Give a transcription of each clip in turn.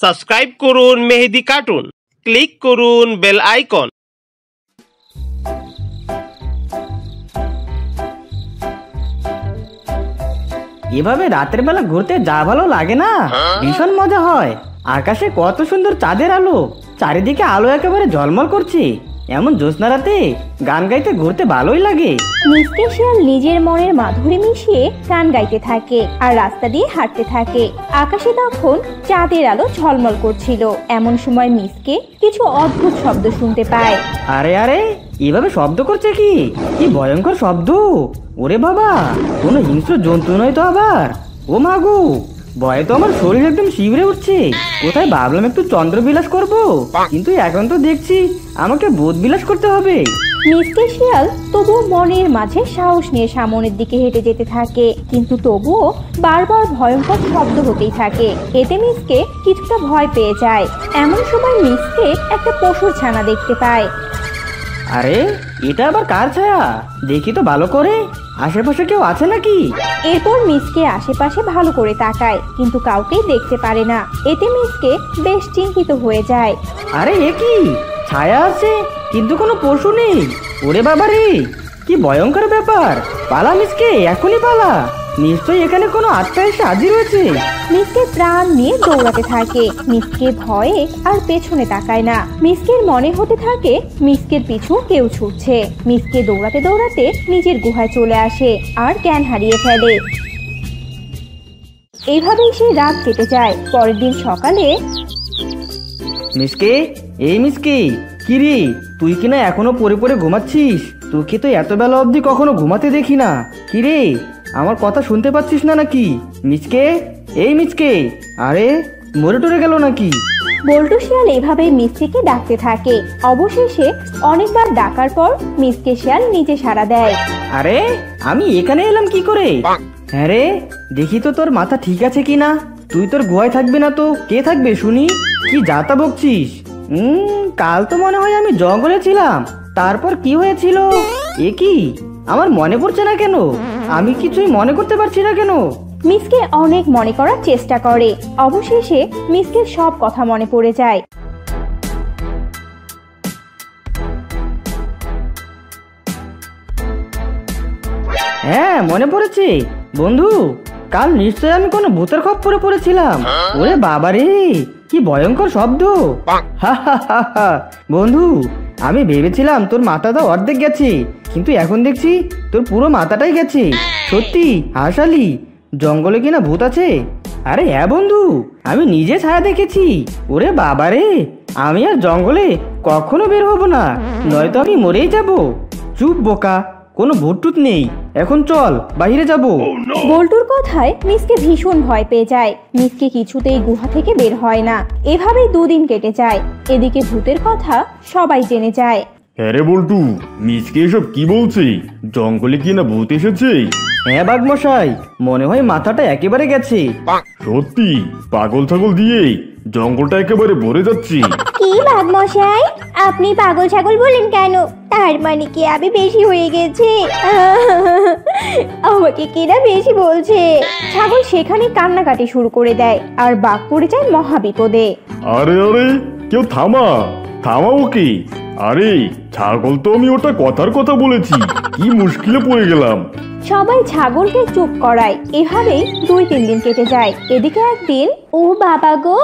Subscribe করুন মেহেদি cartoon, click করুন bell icon. এভাবে রাতের বেলা ঘুরতে যা ভালো লাগে না, ভীষণ মজা হয়। আকাশে কত সুন্দর চাঁদের আলো, চারিদিকে আলো একেবারে ঝলমল করছে। এমন জ্যোৎস্না রাতে গান গাইতে ঘুরতে ভালোই লাগে। মিসকে শিয়াল নিজের মনের মাধুরী মিশিয়ে গান গাইতে থাকে আর রাস্তা দিয়ে হাঁটতে থাকে। আকাশে তখন চাঁদের আলো ঝলমল করছিল। এমন সময় মিসকে কিছু অদ্ভুত শব্দ শুনতে পায়। আরে আরে, এভাবে শব্দ করছে কি? কি ভয়ঙ্কর শব্দ! ওরে বাবা, কোনো হিংস্র জন্তু নয় তো আবার? ও মাগো, ভয়ে তো আমার শরীর একদম শিউরে উঠছে। কোথায় ভাবলাম একটু চন্দ্রবিলাস করব, কিন্তু এখন তো দেখছি আমাকে বোধবিলাস করতে হবে। মিসকে শিয়াল তবুও মনের মাঝে সাহস নিয়ে সামনের দিকে হেঁটে যেতে থাকে, কিন্তু তবুও বারবার ভয়ঙ্কর শব্দ হতেই থাকে। এতে মিসকে কিছুটা ভয় পেয়ে যায়। এমন সময় মিসকে একটা পশুর ছানা দেখতে পায়। আরে, এটা আবার কার ছায়া? দেখি তো ভালো করে, আশেপাশে কেউ আছে নাকি? এরপর মিসকে আশেপাশে ভালো করে তাকায়, কিন্তু কাউকেই দেখতে পারে না। এতে মিসকে বেশ চিন্তিত হয়ে যায়। আরে এ কি? ছায়া আছে কিন্তু কোনো পশু নেই। ওরে বাবা রে, কি ভয়ঙ্কর ব্যাপার! পালা মিসকে, এখনই পালা। নিশ্চয়ই এখানে কোনো আত্মা এসে হাজির হয়েছে। মিসকে প্রাণ নিয়ে দৌড়াতে থাকে। মিসকে ভয়ে আর পেছনে তাকায় না। মিসকের মনে হতে থাকে মিসকের পিছু কেউ ছুটছে। মিসকে দৌড়াতে দৌড়াতে নিজের গুহায় চলে আসে আর জ্ঞান হারিয়ে ফেলে। এইভাবেই সে রাত কেটে যায়। পরের দিন সকালে মিসকে, এই মিসকে, কি রে, তুই কিনা এখনো পড়ে পড়ে ঘুমাচ্ছিস? তোকে তো এত বেলা অবধি কখনো ঘুমাতে দেখি না। কি রে, আমার কথা শুনতে পাচ্ছিস না নাকি? মিসকে, এই মিসকে, আরে মরে টরে গেল নাকি? বল্টু শিয়াল এভাবে মিসকে ডাকতে থাকে। অবশেষে অনেকবার ডাকার পর মিসকে শিয়াল নিজে সাড়া দেয়। আরে, আমি এখানে এলাম কি করে? হ্যাঁ রে, দেখি তো তোর মাথা ঠিক আছে কিনা। তুই তোর গুহায় থাকবি না তো কে থাকবে শুনি? কি যাতা বকছিস? কাল তো মনে হয় আমি জঙ্গলে ছিলাম। তারপর কি হয়েছিল? এ কি, আমার মনে পড়ছে না কেন? আমি কিছুই মনে করতে পারছি না কেন? মিসকে অনেক মনে করার চেষ্টা করে। অবশেষে মিসকের সব কথা মনে পড়ে যায়। হ্যাঁ, মনে পড়েছে বন্ধু। কাল নিশ্চয় আমি কোনো ভূতের খপ্পরে পড়েছিলাম। ওরে বাবারে, কি ভয়ঙ্কর শব্দ! বন্ধু, আমি ভেবেছিলাম তোর মাথাটা অর্ধেক গেছে, কিন্তু এখন দেখছি তোর পুরো মাথাটাই গেছে। সত্যি হাসালি, জঙ্গলে কিনা ভূত আছে? আরে হ্যাঁ বন্ধু, আমি নিজে ছায়া দেখেছি। ওরে বাবারে, আমি আর জঙ্গলে কখনো বের হব না, নয়তো আমি মরেই যাব। চুপ বোকা, কোনো ভূত টুত নেই। এখন চল, বাইরে যাব। বল্টুর কথায় মিসকে ভীষণ ভয় পেয়ে যায়। মিসকে কিছুতেই গুহা থেকে বের হয় না। এভাবেই দুদিন কেটে যায়। এদিকে ভূতের কথা সবাই জেনে যায়। হ্যাঁ রে বল্টু, মিসকে এসব কি বলছে? জঙ্গলে কি না ভূত এসেছে? হ্যাঁ বাঘমশাই, মনে হয় মাথাটা একেবারে গেছে। সত্যি? পাগল ছাগল দিয়ে জঙ্গলটা একেবারে ভরে যাচ্ছে। কি বাঘমশাই, আপনি পাগল ছাগল বলেন কেন? তার মানে কি আমি বেশি হয়ে গেছে? আমাকে কিনা বেশি বলছে। ছাগল সেখানে কান্নাকাটি শুরু করে দেয় আর বাঘ পড়ে যায় মহা বিপদে। আরে আরে, কেউ থামা, থামা ওকে। আরে ছাগল তো আমি ওটা কথার কথা বলেছি, কি মুশকিলে পড়ে গেলাম। সবাই ছাগলকে চুপ করায়। এভাবেই 2-3 দিন কেটে যায়। এদিকে একদিন, ও বাবা গো,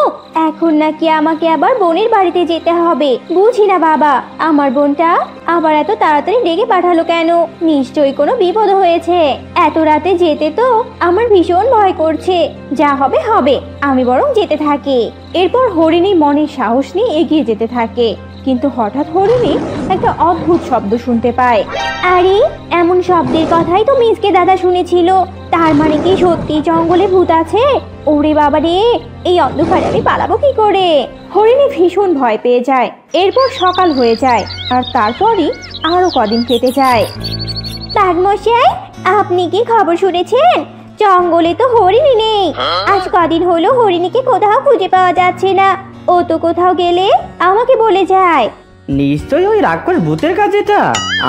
এখন নাকি আমাকে আবার বোনের বাড়িতে যেতে হবে। বুঝি না বাবা, আমার বোনটা আবার এত তাড়াতাড়ি ডেকে পাঠালো কেন? নিশ্চয়ই কোনো বিপদ হয়েছে। এত রাতে যেতে তো আমার ভীষণ ভয় করছে। যা হবে হবে, আমি বরং যেতে থাকি। এরপর হরিণী মনের সাহস নিয়ে এগিয়ে যেতে থাকে, কিন্তু হঠাৎ হরিণী একটা অদ্ভুত শব্দ শুনতে পায়। আরে, এমন শব্দের কথাই তো মিসকে দাদা শুনেছিল। তার মানে কি সত্যি জঙ্গলে ভূত আছে? ওরে বাবা রে, এই অন্ধকারে আমি পালাবো কি করে? হরিণী ভীষণ ভয় পেয়ে যায়। এরপর সকাল হয়ে যায় আর তারপরই আরো কদিন কেটে যায়। বাঘমশাই, আপনি কি খবর শুনেছেন? জঙ্গলে তো হরিণী নেই। আজ কদিন হলো হরিণীকে কোথাও খুঁজে পাওয়া যাচ্ছে না। ও তো কোথাও গেলে আমাকে বলে যায়। নিশ্চয়ই ওই রাক্ষস ভূতের কাজ এটা।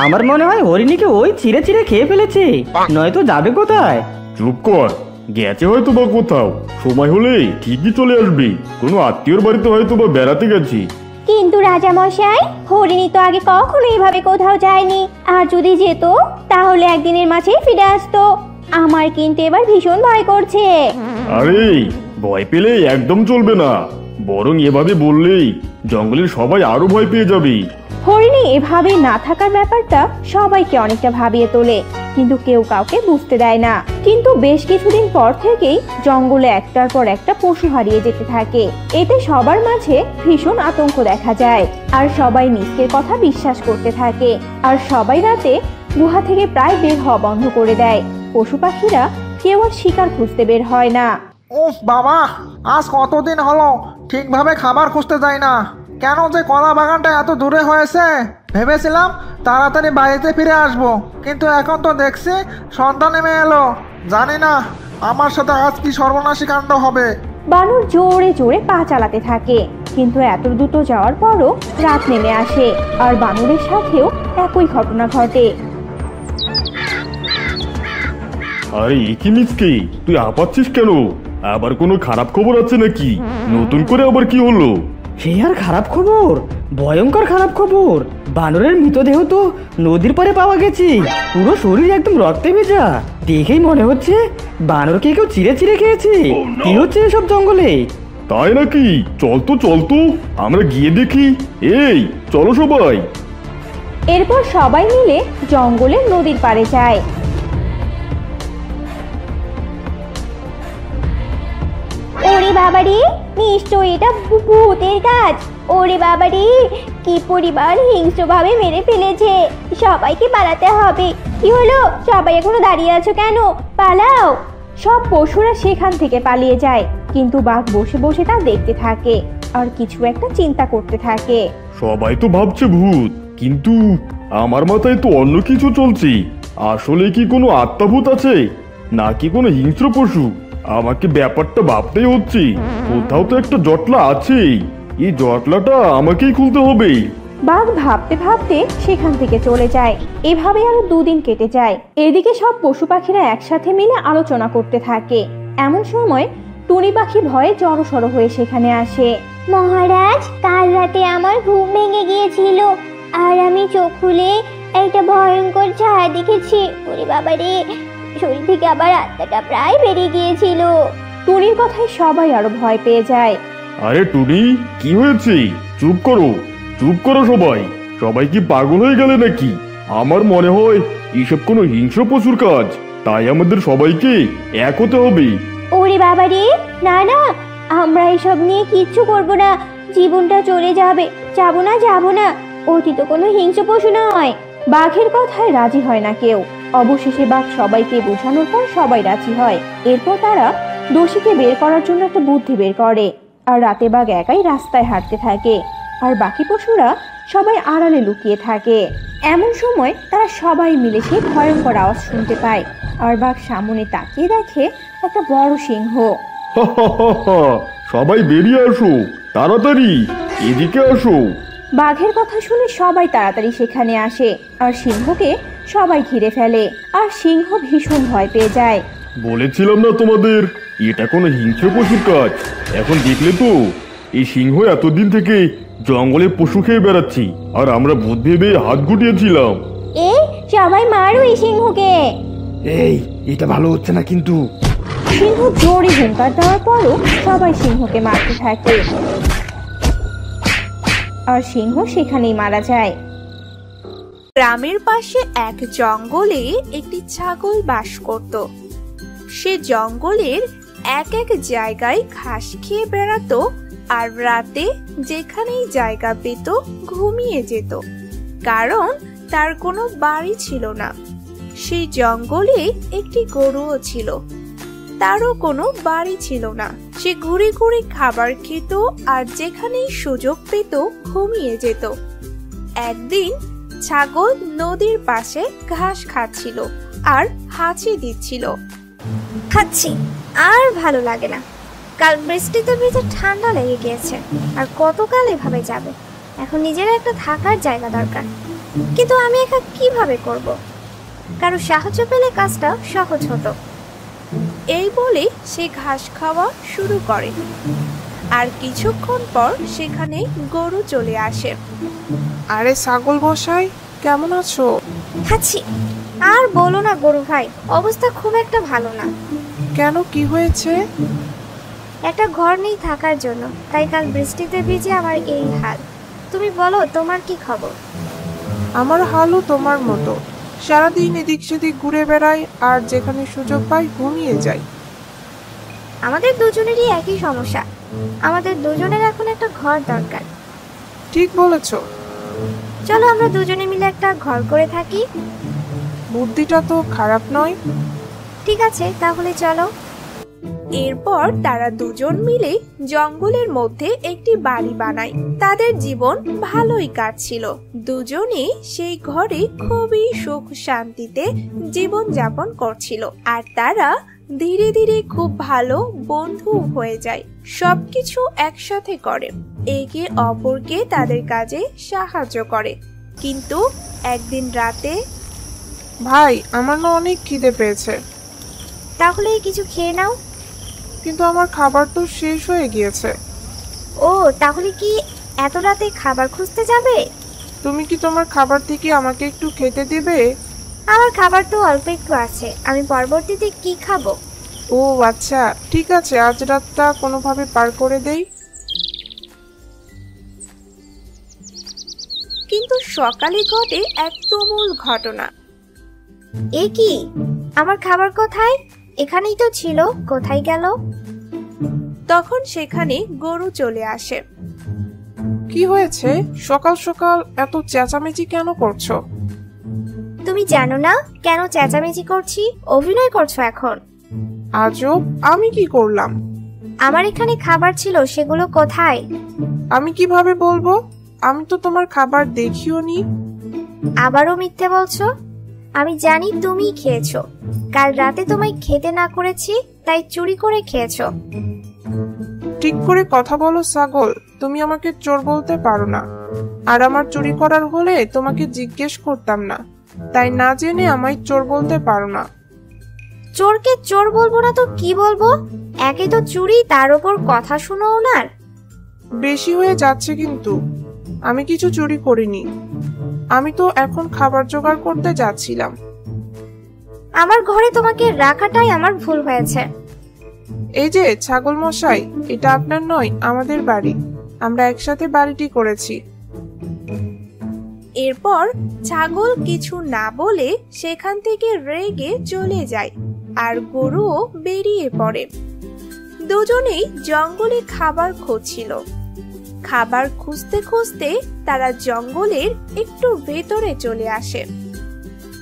আমার মনে হয় হরিণীকে ওই ছিঁড়ে ছিঁড়ে খেয়ে ফেলেছে, নয়তো যাবে কোথায়? চুপ কর, গেছে হয়তো বা কোথাও, সময় হলে ঠিকই চলে আসবে। কোনো আত্মীয়র বাড়িতে হয়তো বা বেড়াতে গেছি। কিন্তু রাজা মশাই, হরিণী তো আগে কখনো এভাবে কোথাও যায়নি, আর যদি যেত তাহলে একদিনের মাঝেই ফিরে আসতো। আমার কিন্তু এবার ভীষণ ভয় করছে। আরে ভয় পেলে একদম চলবে না, বরং এভাবে বললেই জঙ্গলের সবাই আরো ভয় পেয়ে যাবে। হরিণী এভাবে না থাকার ব্যাপারটা সবাইকে অনেকটা ভাবিয়ে তোলে, কিন্তু কেউ কাউকে বুঝতে দেয় না। কিন্তু বেশ কিছুদিন পর থেকেই জঙ্গলে একটার পর একটা পশু হারিয়ে যেতে থাকে। এতে সবার মাঝে ভীষণ আতঙ্ক দেখা যায়, আর সবাই মিসকের কথা বিশ্বাস করতে থাকে। আর সবাই রাতে গুহা থেকে প্রায় বের হওয়া বন্ধ করে দেয়। পশু পাখিরা কেউ আর শিকার খুঁজতে বের হয় না। উফ বাবা, আজ কতদিন হলো ঠিকভাবে খাবার খুঁজতে যাই না। কেন যে কলা বাগানটা এত দূরে হয়েছে? ভেবেছিলাম তাড়াতাড়ি বাড়িতে ফিরে আসবো, কিন্তু এখন তো দেখছি সন্ধ্যা নেমে এলো। জানি না আমার সাথে আজ কি সর্বনাশী কাণ্ড হবে। বানর জোরে জোরে পা চালাতে থাকে, কিন্তু এত দ্রুত যাওয়ার পরও রাত নেমে আসে, আর বানরের সাথেও একই ঘটনা ঘটে। আরে কি মিসকে, তুই হাঁপাচ্ছিস কেন? আবার কোনো খারাপ খবর আছে নাকি? নতুন করে আবার কি হলো? সে আর খারাপ খবর, ভয়ঙ্কর খারাপ খবর। বানরের মৃতদেহ তো নদীর পাড়ে পাওয়া গেছে, পুরো শরীর একদম রক্তে ভেজা। দেখেই মনে হচ্ছে বানরকে কেউ চিড়ে চিড়ে খেয়েছে। কি হচ্ছে এসব জঙ্গলে? তাই নাকি? চল তো আমরা গিয়ে দেখি। এই চলো সবাই। এরপর সবাই মিলে জঙ্গলের নদীর পাড়ে যায়। ওরে বাবারে, নিশ্চয়ই এটা ভূতের কাজ। ওরে বাবারে, কি পরিবার হিংস্রভাবে মেরে ফেলেছে। সবাইকে পালাতে হবে। কি হলো, সবাই এখনো দাঁড়িয়ে আছো কেন? পালাও। সব পশুরা সেখান থেকে পালিয়ে যায়, কিন্তু বাঘ বসে বসে তা দেখতে থাকে আর কিছু একটা চিন্তা করতে থাকে। সবাই তো ভাবছে ভূত, কিন্তু আমার মাথায় তো অন্য কিছু চলছে। আসলে কি কোনো আত্মাভূত আছে, নাকি কোনো হিংস্র পশু? আমাকে ব্যাপারটা ভাবতেই হচ্ছে। কোথাও তো একটা জটলা আছেই, এই জটলাটা আমাকেই খুলতে হবে। বাঘ ভাবতে ভাবতে সেখান থেকে চলে যায়। এভাবে আরো 2 দিন কেটে যায়। এদিকে সব পশু পাখিরা একসাথে মিলে আলোচনা করতে থাকে। এমন সময় টুনি পাখি ভয়ে জড়সড় হয়ে সেখানে আসে। মহারাজ, কাল রাতে আমার ঘুম ভেঙে গিয়েছিল, আর আমি চোখ খুলে একটা ভয়ঙ্কর ছায়া দেখেছি। ওরে বাবারে, শরীর থেকে আবার আত্মাটা প্রায় বেরিয়ে গিয়েছিল। টুনির কথায় সবাই আরো ভয় পেয়ে যায়। আরে টুনি, কি হয়েছে? চুপ করো সবাই। সবাই কি পাগল হয়ে গেলে নাকি? আমার মনে হয় এসব কোনো হিংস্র পশুর কাজ, তাই আমাদের সবাইকে এক হতে হবে। ওরে বাবারে, না না, আমরা এসব নিয়ে কিচ্ছু করব না। জীবনটা চলে যাবে। যাব না। ওটি তো কোনো হিংস্র পশু নয়। বাঘের কথায় রাজি হয় না কেউ। অবশেষে বাঘ সবাইকে বোঝানোর পর সবাই রাজি হয়। এরপর তারা দোষীকে বের করার জন্য একটা বুদ্ধি বের করে, আর রাতে বাঘ একাই রাস্তায় হাঁটতে থাকে, আর বাকি পশুরা সবাই আড়ালে লুকিয়ে থাকে। এমন সময় তারা সবাই মিলে সেই ভয়ঙ্কর আওয়াজ শুনতে পায়, আর বাঘ সামনে তাকিয়ে দেখে একটা বড় সিংহ। সবাই বেরিয়ে আসো, তাড়াতাড়ি এদিকে আসো। বাঘের কথা শুনে সবাই তাড়াতাড়ি সেখানে আসে, আর সিংহকে সবাই ঘিরে ফেলে, আর সিংহ ভীষণ ভয় পেয়ে যায়। বলেছিলাম না তোমাদের, এটা কোনো হিংস্র পশুর কাজ। এখন দেখলে তো, এই সিংহ এতদিন থেকে জঙ্গলে পশু খেয়ে বেড়াচ্ছি, আর আমরা ভূত ভেবে হাত গুটিয়েছিলাম। এই সবাই মারো এই সিংহকে। এই, এটা ভালো হচ্ছে না কিন্তু। সিংহ জোরে হুঙ্কার দেওয়ার পরও সবাই সিংহকে মারতে থাকে, আর সিংহ সেখানেই মারা যায়। গ্রামের পাশে এক জঙ্গলে একটি ছাগল বাস করত। সে জঙ্গলের এক এক জায়গায় ঘাস খেয়ে বেড়াতো, আর রাতে যেখানেই জায়গা পেত ঘুমিয়ে যেত, কারণ তার কোনো বাড়ি ছিল না। সেই জঙ্গলে একটি গরুও ছিল, তারও কোনো বাড়ি ছিল না। সে ঘুরে ঘুরে খাবার খেত, আর যেখানেই সুযোগ পেত ঘুমিয়ে যেত। একদিন ছাগল নদীর পাশে ঘাস খাচ্ছিল আর হাঁচি দিচ্ছিল। খাচ্ছি, আর ভালো লাগে না। কাল বৃষ্টিতে ভিজে ঠান্ডা লেগে গিয়েছে, আর কতকাল এভাবে যাবে। এখন নিজের একটা থাকার জায়গা দরকার, কিন্তু আমি একা কিভাবে করব? কারো সাহায্য পেলে কাজটা সহজ হতো। এই বলে সে ঘাস খাওয়া শুরু করে। আর কিছুক্ষণ পর সেখানে গরু চলে আসে। আরে ছাগল মশাই, কেমন আছো? খাচ্ছি। আর বলো না গরু ভাই, অবস্থা খুব একটা ভালো না। কেন, কি হয়েছে? একটা ঘর নেই থাকার জন্য, তাই কাল বৃষ্টিতে ভিজে আমার এই হাল। তুমি বলো, তোমার কি খবর? আমার হালও তোমার মতো, সারাদিন এদিক সেদিক ঘুরে বেড়াই, আর যেখানে সুযোগ পাই ঘুমিয়ে যাই। আমাদের দুজনেরই একই সমস্যা। আমাদের দুজনের এখন একটা ঘর দরকার। ঠিক বলেছ। চলো আমরা দুজনে মিলে একটা ঘর করে থাকি। বুদ্ধিটা তো খারাপ নয়। ঠিক আছে, তাহলে চলো। এরপর তারা দুজন মিলে জঙ্গলের মধ্যে একটি বাড়ি বানায়। তাদের জীবন ভালোই কাটছিল। দুজনে সেই ঘরে খুবই সুখ শান্তিতে জীবন যাপন করছিল। আর তারা ধীরে ধীরে খুব ভালো বন্ধু হয়ে যায়। সবকিছু একসাথে করে, একে অপরকে তাদের কাজে সাহায্য করে। কিন্তু একদিন রাতে, ভাই, আমার না অনেক খিদে পেয়েছে। তাহলে কিছু খেয়ে নাও। কিন্তু আমার খাবার তো শেষ হয়ে গিয়েছে। ও, তাহলে কি এত রাতে খাবার খুঁজতে যাবে? তুমি কি তোমার খাবার থেকে আমাকে একটু খেতে দেবে? আমার খাবার তো অল্প একটু আছে, আমি পরবর্তীতে কি খাবো? ও আচ্ছা, ঠিক আছে, আজ রাতটা কোনোভাবে পার করে দেই। কিন্তু সকালে ঘটে এক তুমুল ঘটনা। এ কি, আমার খাবার কোথায়? এখানেই তো ছিল, কোথায় গেল? তখন সেখানে গরু চলে আসে। কি হয়েছে? সকাল সকাল এত চেঁচামেচি কেন করছো? তুমি জানো না কেন চেঁচামেচি করছি? অভিনয় করছো এখন। আজব, আমি কি করলাম? আমার এখানে খাবার ছিল, সেগুলো কোথায়? আমি কিভাবে বলবো? আমি তো তোমার খাবার দেখিও নি। আবারও মিথ্যে বলছো। আমি জানি তুমি খেয়েছো। কাল রাতে তোমায় খেতে না করেছি, তাই চুরি করে খেয়েছো। ঠিক করে কথা বলো ছাগল, তুমি আমাকে চোর বলতে পারো না। আর আমার চুরি করার হলে তোমাকে জিজ্ঞেস করতাম না, তাই না জেনে আমায় চোর বলতে পারো না। চোরকে চোর বলবো না তো কি বলবো? একে তো চুরি, তার উপর কথা শুনো ওনার। বেশি হয়ে যাচ্ছে কিন্তু। আমি কিছু চুরি করিনি। আমি তো এখন খাবার জোগাড় করতে যাচ্ছিলাম। আমার ঘরে তোমাকে রাখাটাই আমার ভুল হয়েছে। এই যে ছাগল মশাই, এটা আপনার নয়, আমাদের বাড়ি। আমরা একসাথে বাড়িটি করেছি। এরপর ছাগল কিছু না বলে সেখান থেকে রেগে চলে যায়। আর গরুও বেরিয়ে পড়ে। দুজনেই জঙ্গলে খাবার খুঁজছিল। খাবার খুঁজতে খুঁজতে তারা জঙ্গলের একটু ভেতরে চলে আসে।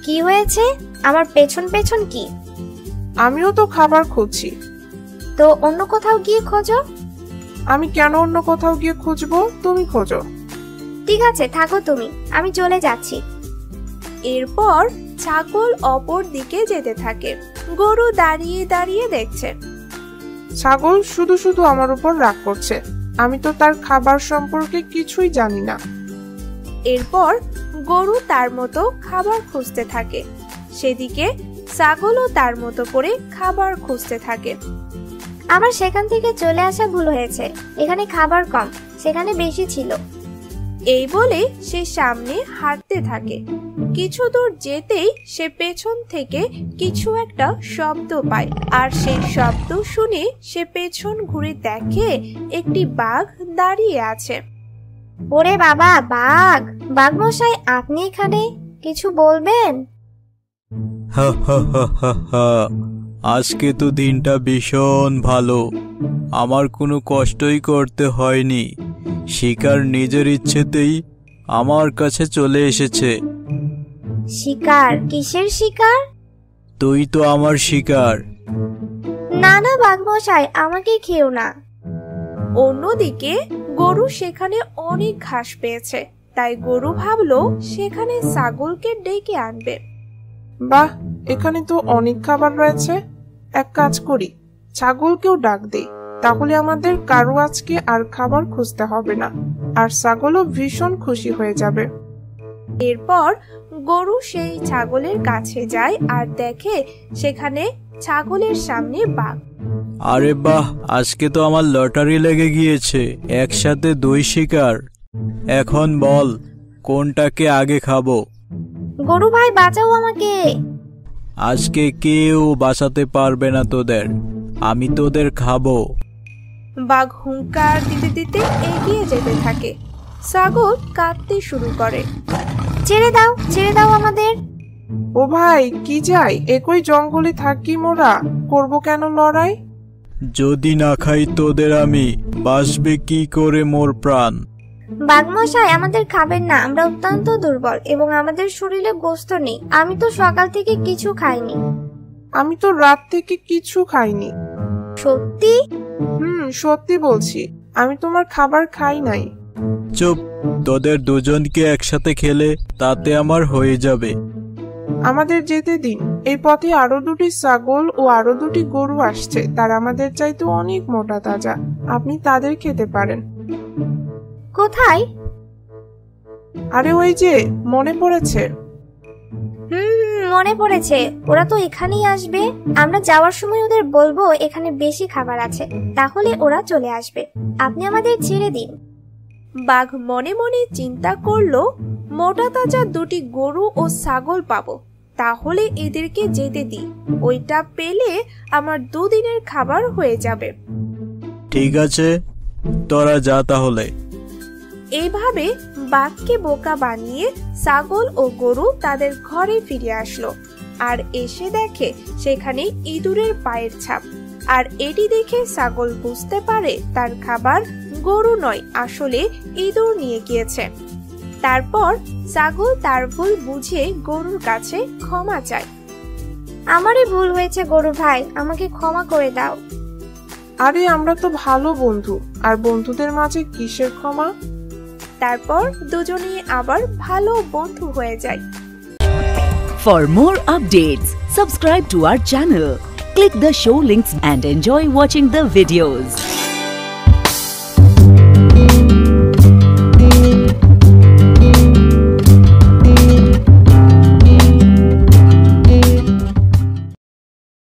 কি হয়েছে? আমার পেছন পেছন কি? আমিও তো খাবার খুঁজছি। তো অন্য কোথাও গিয়ে খোঁজো। আমি কেন অন্য কোথাও গিয়ে খুঁজবো? তুমি খোঁজো। ঠিক আছে, থাকো তুমি, আমি চলে যাচ্ছি। এরপর ছাগল অপর দিকে যেতে থাকে। গরু দাঁড়িয়ে দাঁড়িয়ে দেখছে। ছাগল শুধু শুধু আমার উপর রাগ করছে। আমি তো তার খাবার সম্পর্কে কিছুই জানি না। এরপর গরু তার মতো খাবার খুঁজতে থাকে। সেদিকে ছাগলও তার মতো করে খাবার খুঁজতে থাকে। আমার সেখান থেকে চলে আসা ভুল হয়েছে। এখানে খাবার কম, সেখানে বেশি ছিল। এই বলে সে সামনে হাঁটতে থাকে। কিছু দূর যেতেই সে পেছন থেকে কিছু একটা শব্দ পায়। আর সেই শব্দ শুনে সে পেছন ঘুরে দেখে একটি বাঘ দাঁড়িয়ে আছে। ওরে বাবা, বাঘ! বাঘ মশাই, আপনি এখানে? কিছু বলবেন? হা হা হা হা হা, আজকে তো দিনটা ভীষণ ভালো। আমার কোনো কষ্টই করতে হয়নি। শিকার নিজের ইচ্ছেতেই আমার কাছে চলে এসেছে। শিকার? কিসের শিকার? তুই তো আমার শিকার। না না বাঘ মশাই, আমাকে খেও না। অন্যদিকে গরু সেখানে অনেক ঘাস পেয়েছে। তাই গরু ভাবলো সেখানে ছাগলকে ডেকে আনবে। বাহ, এখানে তো অনেক খাবার রয়েছে। এক কাজ করি, ছাগলকেও ডাক দেই, তাহলে আমাদের কারো আজকে আর খাবার খুঁজতে হবে না। আর ছাগলও ভীষণ খুশি হয়ে যাবে। এরপর গরু সেই ছাগলের কাছে যায় আর দেখে সেখানে ছাগলের সামনে বাঘ। আরে বাহ, আজকে তো আমার লটারি লেগে গিয়েছে, একসাথে 2 শিকার। এখন বল কোনটাকে আগে খাবো? গরু ভাই বাঁচাও আমাকে। আজকে কেউ বাঁচাতে পারবে না তোদের, আমি তোদের খাবো। বাঘ হুঙ্কার দিতে দিতে এগিয়ে যেতে থাকে। ছাগল কাঁদতে শুরু করে। ছেড়ে দাও আমাদের। ও ভাই কি যাই, একই জঙ্গলে থাকি মোরা, করব কেন লড়াই? যদি না খাই তোদের আমি, বাঁচবে কি করে মোর প্রাণ? বাঘমশাই আমাদের খাবেন না, আমরা অত্যন্ত দুর্বল এবং আমাদের শরীরে গোস্ত নেই। আমি তো সকাল থেকে কিছু খাইনি। আমি তো রাত থেকে কিছু খাইনি। সত্যি? সত্যি বলছি, আমি তোমার খাবার খাই নাই। চুপ, তোদের দুজনকে একসাথে খেলে তাতে আমার হয়ে যাবে। আমাদের যেতে দিন, এই পথে আরো 2টি ছাগল ও আরো 2টি গরু আসছে, তারা আমাদের চাইতে অনেক মোটা তাজা, আপনি তাদের খেতে পারেন। কোথায়? আরে ওই যে, মনে পড়েছে? মনে পড়েছে, ওরা তো এখানেই আসবে। আমরা যাওয়ার সময় ওদের বলবো এখানে বেশি খাবার আছে, তাহলে ওরা চলে আসবে। আপনি আমাদের ছেড়ে দিন। বাঘ মনে মনে চিন্তা করলো, মোটা তাজা 2টি গরু ও ছাগল পাবো, তাহলে এদেরকে যেতে দিই। ওইটা পেলে আমার 2 দিনের খাবার হয়ে যাবে। ঠিক আছে, তোরা যা তাহলে। এইভাবে বাঘকে বোকা বানিয়ে ছাগল ও গরু তাদের ঘরে ফিরে আসলো, আর এসে দেখে সেখানে ইঁদুরের পায়ের ছাপ। আর এটি দেখে ছাগল বুঝতে পারে তার খাবার গরু নয়, আসলে ইঁদুর নিয়ে গিয়েছে। তারপর ছাগল তার ভুল বুঝে গরুর কাছে ক্ষমা চায়। আমারই ভুল হয়েছে গরু ভাই, আমাকে ক্ষমা করে দাও। আরে আমরা তো ভালো বন্ধু, আর বন্ধুদের মাঝে কিসের ক্ষমা? তারপর দুজনেই আবার ভালো বন্ধু হয়ে যায়। For more updates, subscribe to our channel, click the show links and enjoy watching the videos.